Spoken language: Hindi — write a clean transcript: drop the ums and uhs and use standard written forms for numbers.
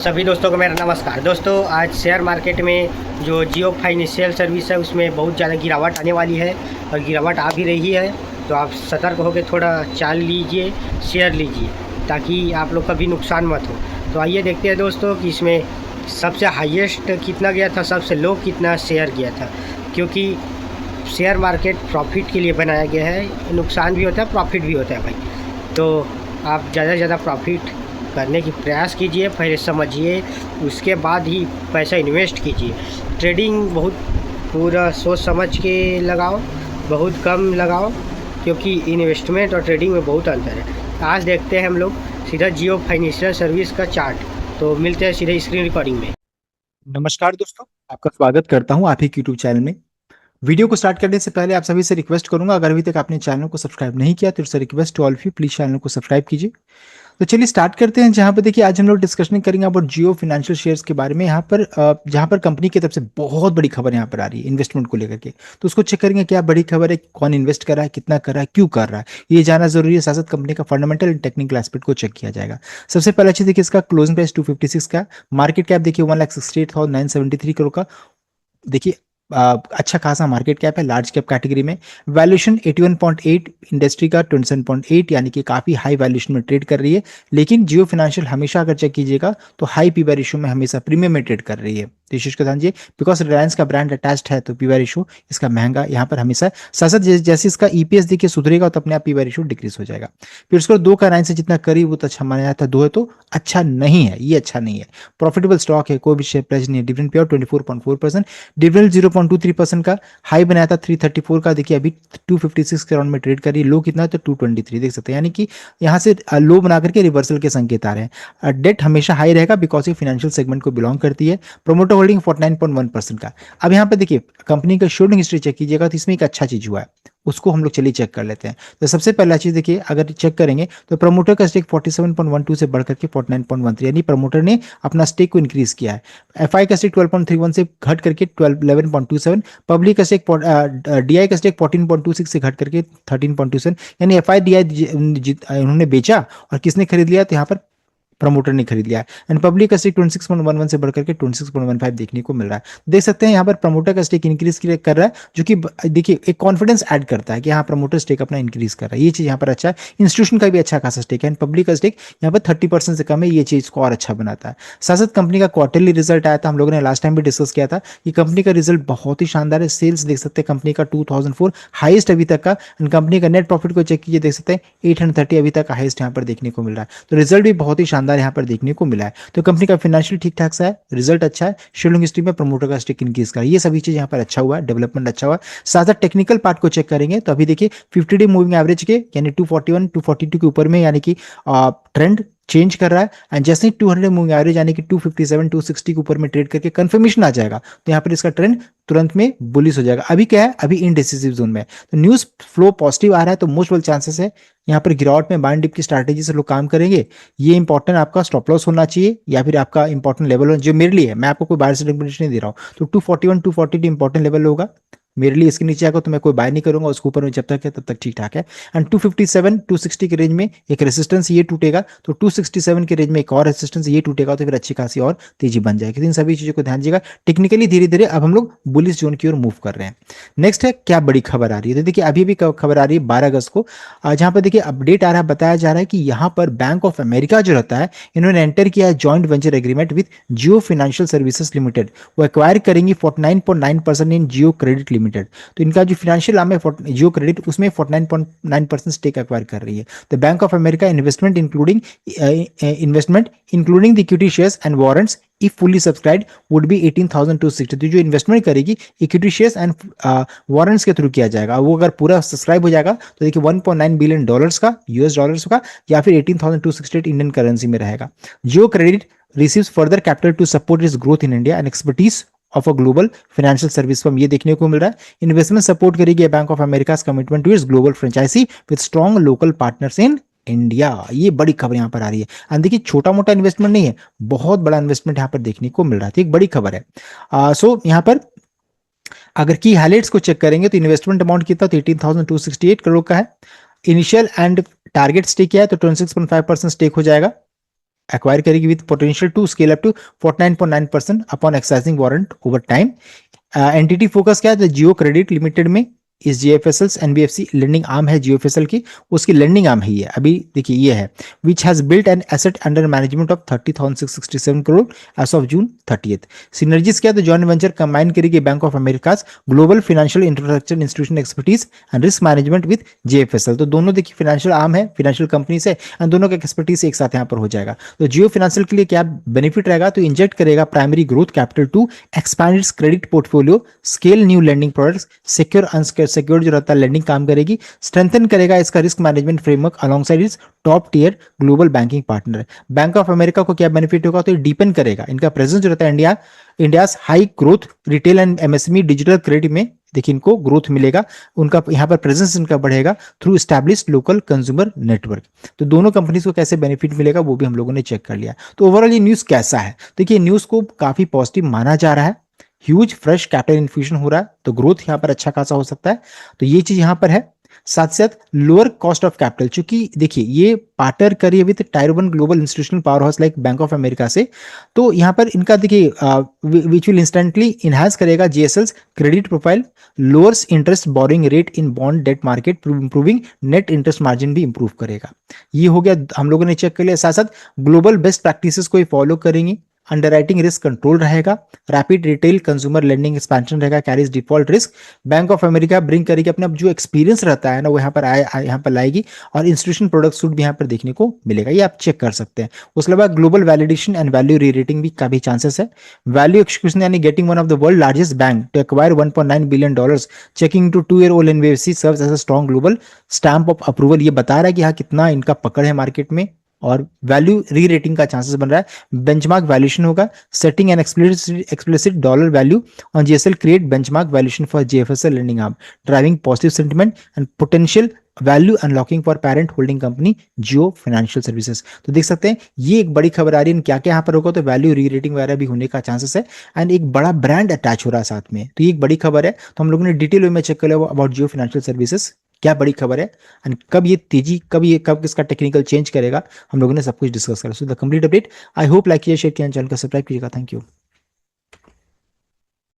सभी दोस्तों को मेरा नमस्कार। दोस्तों आज शेयर मार्केट में जो जियो फाइनेंशियल सर्विस है उसमें बहुत ज़्यादा गिरावट आने वाली है और गिरावट आ भी रही है, तो आप सतर्क होकर थोड़ा चाल लीजिए, शेयर लीजिए ताकि आप लोग का भी नुकसान मत हो। तो आइए देखते हैं दोस्तों कि इसमें सबसे हाईएस्ट कितना गया था, सबसे लो कितना शेयर गया था। क्योंकि शेयर मार्केट प्रॉफिट के लिए बनाया गया है, नुकसान भी होता है प्रॉफिट भी होता है भाई। तो आप ज़्यादा से ज़्यादा प्रॉफिट करने की प्रयास कीजिए, पहले समझिए, उसके बाद ही पैसा इन्वेस्ट कीजिए। ट्रेडिंग बहुत पूरा सोच समझ के लगाओ, बहुत कम लगाओ, क्योंकि इन्वेस्टमेंट और ट्रेडिंग में बहुत अंतर है। आज देखते हैं हम लोग सीधा जियो फाइनेंशियल सर्विस का चार्ट। तो मिलते हैं सीधे स्क्रीन रिकॉर्डिंग में। नमस्कार दोस्तों, आपका स्वागत करता हूं आप ही यूट्यूब चैनल में। वीडियो को स्टार्ट करने से पहले आप सभी से रिक्वेस्ट करूंगा, अगर अभी तक आपने चैनल को सब्सक्राइब नहीं किया तो request to all of you, please channel को सब्सक्राइब कीजिए। तो चलिए स्टार्ट करते हैं। जहां पर देखिए आज हम लोग डिस्कशन करेंगे अबाउट जियो फाइनेंशियल शेयर्स के बारे में। यहाँ पर जहां पर कंपनी की तरफ से बहुत बड़ी खबर यहाँ पर आ रही है इन्वेस्टमेंट को लेकर के, तो उसको चेक करेंगे क्या बड़ी खबर है, कौन इन्वेस्ट कर रहा है, कितना कर रहा है, क्यों कर रहा है, ये जानना जरूरी है। साथ साथ कंपनी का फंडामेंटल एंड टेक्निकल एस्पेक्ट को चेक किया जाएगा। सबसे पहले अच्छी देखिए इसका क्लोजिंग प्राइस 256 का, मार्केट कैप देखिए 1,68,973 करोड़ का। देखिए अच्छा खासा मार्केट कैप है लार्ज कैप कैटेगरी में। वैल्यूएशन 81.8, इंडस्ट्री का 27.8, यानी कि काफी हाई वैल्यूएशन में ट्रेड कर रही है। लेकिन जियो फाइनेंशियल हमेशा अगर चेक कीजिएगा तो हाई पी रेशियो में हमेशा प्रीमियम में ट्रेड कर रही है। तो इस चीज को ध्यान दीजिए, बिकॉज रिलायंस का ब्रांड अटैच्ड है तो पी रेशियो इसका महंगा यहाँ पर हमेशा। साथ साथ जैसे इसका ईपीएस देखिए सुधरेगा तो अपने आप पी रेशियो डिक्रीज हो जाएगा। फिर उसको 2 का 9 से जितना करीब वो तो अच्छा माना जाता है, 2 है तो अच्छा नहीं है, ये अच्छा नहीं है। प्रॉफिटेबल स्टॉक है, कोई भी शेयर प्लेज नहीं है। डिविडेंड पे आउट 24.4%, डिविडेंड 0.23% का। हाई बनाया था 334 का, देखिए अभी 256 के राउंड में ट्रेड करी। लो कितना है तो 223 देख सकते हैं, यानी कि यहाँ से लो बना करके रिवर्सल के संकेत आ रहे हैं। डेट हमेशा हाई रहेगा बिकॉज ये फाइनेंशियल सेगमेंट को बिलोंग करती है। प्रोमोटर होल्डिंग 49.1% का। अब यहाँ पे देखिए कंपनी का शेयरिंग हिस्ट्री चेक कीजिएगा तो इसमें एक अच्छा चीज हुआ है, उसको हम लोग चलिए चेक कर लेते हैं। तो सबसे पहला चीज देखिए, अगर चेक करेंगे तो प्रमोटर का स्टेक 47.12 से बढ़कर के 49.13, यानी प्रमोटर ने अपना स्टेक को इंक्रीज किया है। एफआई का स्टेक 12.31 से घट करके 11.27, पब्लिक का स्टेक डीआई का स्टेक 14.26 से घट करके 13.27, यानी एफआई डीआई उन्होंने बेचा और किसने खरीद लिया, तो यहाँ पर प्रमोटर ने खरीद लिया। एंड पब्लिक का स्टेक 26.11 से बढ़कर के 26.15 देखने को मिल रहा है। देख सकते हैं यहाँ पर प्रमोटर का स्टेक इंक्रीज कर रहा है, जो कि देखिए एक कॉन्फिडेंस ऐड करता है कि यहाँ प्रमोटर स्टेक अपना इंक्रीज कर रहा है। ये चीज यहाँ पर अच्छा है। इंस्टीट्यूशन का भी अच्छा खासा स्टेक है, एंड पब्लिक का स्टेक यहाँ पर 30% से कम है, ये चीज को और अच्छा बनाता है। साथ साथ कंपनी का क्वार्टरली रिजल्ट आया था, हम लोगों ने लास्ट टाइम भी डिस्कस किया था कि कंपनी का रिजल्ट बहुत ही शानदार है। सेल्स देख सकते हैं कंपनी का 2004 हाईएस्ट अभी तक का, एंड कंपनी का नेट प्रॉफिट को चेक कीजिए, देख सकते हैं 830 अभी तक का हाईएस्ट यहाँ पर देखने को मिल रहा है। तो रिजल्ट भी बहुत ही शानदार यहाँ पर देखने को मिला है। तो कंपनी का फाइनेंशियल ठीक ठाक सा है, रिजल्ट अच्छा है, शेयरिंग हिस्ट्री में प्रमोटर का स्टेक इंक्रीज कर, ये सभी चीज यहाँ पर अच्छा हुआ है, डेवलपमेंट अच्छा हुआ है। साथ साथ टेक्निकल पार्ट को चेक करेंगे तो अभी देखिए 50 डे मूविंग एवरेज के यानी 241 242 के ऊपर में, यानी कि ट्रेंड चेंज कर रहा है। एंड जैसे ही 200 मूविंग एवरेज यानी कि 257 260 के ऊपर में ट्रेड करके कंफर्मेशन आ जाएगा तो यहाँ पर इसका ट्रेंड तुरंत में बुलिश हो जाएगा। अभी क्या है, अभी इनडिसिसिव जोन में, तो न्यूज फ्लो पॉजिटिव आ रहा है, तो मोस्ट वेल चांसेस है यहाँ पर गिरावट में बाइंड डिप की स्ट्रैटेजी से लोग काम करेंगे। ये इंपॉर्टेंट आपका स्टॉप लॉस होना चाहिए या फिर आपका इंपॉर्टेंट लेवल जो मेरे लिए है, मैं आपको कोई बाहर से रिकमेंडेशन नहीं दे रहा हूँ। तो 241 242 इंपॉर्टेंट लेवल होगा मेरे लिए, इसके नीचे आकर तो मैं कोई बाय नहीं करूंगा, उसके ऊपर में जब तक है तब तक ठीक ठाक है। एंड 257 260 के रेंज में एक रेसिस्टेंस ये टूटेगा, तो 267 के रेंज में एक और रेसिस्टेंस ये टूटेगा, तो फिर अच्छी खासी और तेजी बन जाएगी। इन सभी चीजों को ध्यान दीजिएगा। टेक्निकली धीरे धीरे अब हम लोग बुलिश जोन की ओर मूव कर रहे हैं। नेक्स्ट है क्या बड़ी खबर आ रही है, तो देखिए अभी भी खबर आ रही है 12 अगस्त को, जहां पर देखिए अपडेट आ रहा है, बताया जा रहा है कि यहाँ पर बैंक ऑफ अमेरिका जो रहता है, इन्होंने एंटर किया है joint venture agreement with Jio financial services limited. वो एक्वायर करेंगी 49.9% इन जियो क्रेडिट लिमिटेड। तो इनका जो फाइनेंशियल आर्म है जियो क्रेडिट, उसमें 49.9% स्टेक एक्वायर कर रही है। तो bank of America investment including the equity shares and warrants if fully subscribed would be 18,260। तो जो इन्वेस्टमेंट करेगी इक्विटी शेयर्स एंड वारंट्स के थ्रू किया जाएगा, वो अगर पूरा सब्सक्राइब हो जाएगा तो देखिए $1.9 बिलियन का यूएस डॉलर्स का, या फिर 18,268 इंडियन करेंसी में रहेगा। जियो credit receives further capital to support its growth in India and expertise of a global financial service firm, ये देखने को मिल रहा है। इन्वेस्टमेंट सपोर्ट करेगी bank of America commitment to its global franchise with strong local partners in India. ये बड़ी खबर यहां पर आ रही है। एंड देखिए छोटा मोटा इन्वेस्टमेंट नहीं है, बहुत बड़ा इन्वेस्टमेंट यहां पर देखने को मिल रहा है, तो एक बड़ी खबर है। सो यहां पर अगर की हाइलाइट्स को चेक करेंगे तो इन्वेस्टमेंट अमाउंट कितना, तो 18,268 करोड़ का है। इनिशियल एंड टारगेट स्टेक किया है तो 26.5% स्टेक हो जाएगा। एक्वायर करेगी with potential to scale up to 49.9% upon exercising warrant over time. Entity focus क्या है, जियो क्रेडिट लिमिटेड में इस जीएफएसएल एनबीएफसी लेंडिंग आर्म है जीओएफएसएल की, उसकी लेंडिंग आर्म है ये। अभी देखिए ये है which has built an asset under management of 30,667 crore as of June 30th। Synergies क्या है, तो जॉइंट वेंचर कंबाइन करेगी bank of America global financial infrastructure institution expertise and risk management with GFSL. तो दोनों देखिए फाइनेंशियल आर्म है, फाइनेंशियल कंपनी से, एंड दोनों का एक्सपर्टीज एक साथ यहाँ पर हो जाएगा। तो जियो फाइनेंशियल के लिए क्या बेनिफिट रहेगा, तो इंजेक्ट करेगा primary growth capital to expand its credit portfolio, scale new lending products, secure unsecured जो रहता है लेंडिंग काम करेगी, स्ट्रेंथन करेगा इसका risk management framework alongside its top tier global banking partner. Bank of America को क्या बेनिफिट होगा, तो डीपन करेगा इनका प्रेजेंस जो रहता है India high growth retail and MSME digital credit में, देखिए इनको ग्रोथ मिलेगा, उनका यहाँ पर प्रेजेंस इनका बढ़ेगा through established local consumer network. तो दोनों कंपनीज को कैसे बेनिफिट मिलेगा वो भी हम लोगों ने चेक कर लिया। तो ओवरऑल ये न्यूज कैसा है, देखिए न्यूज को काफी पॉजिटिव माना जा रहा है, ह्यूज फ्रेश कैपिटल इन्फ्यूजन हो रहा है, तो ग्रोथ यहाँ पर अच्छा खासा हो सकता है, तो ये चीज यहाँ पर है। साथ साथ लोअर कॉस्ट ऑफ कैपिटल, चूंकि देखिए ये पार्टनर करिए with tyre 1 global institutional power house like bank of America से, तो यहाँ पर इनका देखिए विच विल इंस्टेंटली इनहांस करेगा GSL's credit profile, lowers interest borrowing rate in bond debt market, improving net interest margin भी इंप्रूव करेगा। ये हो गया, हम लोगों ने चेक कर लिया। साथ साथ ग्लोबल बेस्ट प्रैक्टिसेस को फॉलो करेंगे, अंडरराइटिंग रिस्क कंट्रोल रहेगा, rapid retail consumer lending expansion रहेगा, carries default risk. Bank of America bring करेगी अपना जो एक्सपीरियंस रहता है ना वो यहाँ पर यहाँ पर लाएगी, और इंस्टीट्यूशन प्रोडक्ट सूट भी यहाँ पर देखने को मिलेगा, ये आप चेक कर सकते हैं। उसके बाद global validation and value re rating भी का भी चांसेस है। वैल्यू एक्सक्यूशन यानी getting one of the world largest bank to acquire $1.9 billion, checking to 2-year-old NBFC serves as a strong global stamp of approval. ये बता रहा है कि हाँ कितना इनका पकड़ है मार्केट में, और वैल्यू री रेटिंग का चांसेस बन रहा है। बेंचमार्क वैल्यूएशन होगा, setting an explicit dollar value on GSL create benchmark valuation for GFSL lending arm, driving positive sentiment and potential value unlocking for parent holding company Jio financial services. तो देख सकते हैं ये एक बड़ी खबर आ रही है, क्या क्या यहाँ पर होगा, तो वैल्यू री रेटिंग वगैरह भी होने का चांसेस है, एंड एक बड़ा ब्रांड अटैच हो रहा है साथ में, तो ये एक बड़ी खबर है। तो हम लोगों ने डिटेल वे में चेक कर लिया अबाउट जियो फाइनेंशियल सर्विसेज, क्या बड़ी खबर है, एंड कब ये तेजी, कब इसका टेक्निकल चेंज करेगा, हम लोगों ने सब कुछ डिस्कस करा। So the complete update, I hope like किया, शेयर किया, चैनल को सब्सक्राइब कीजिएगा। Thank you.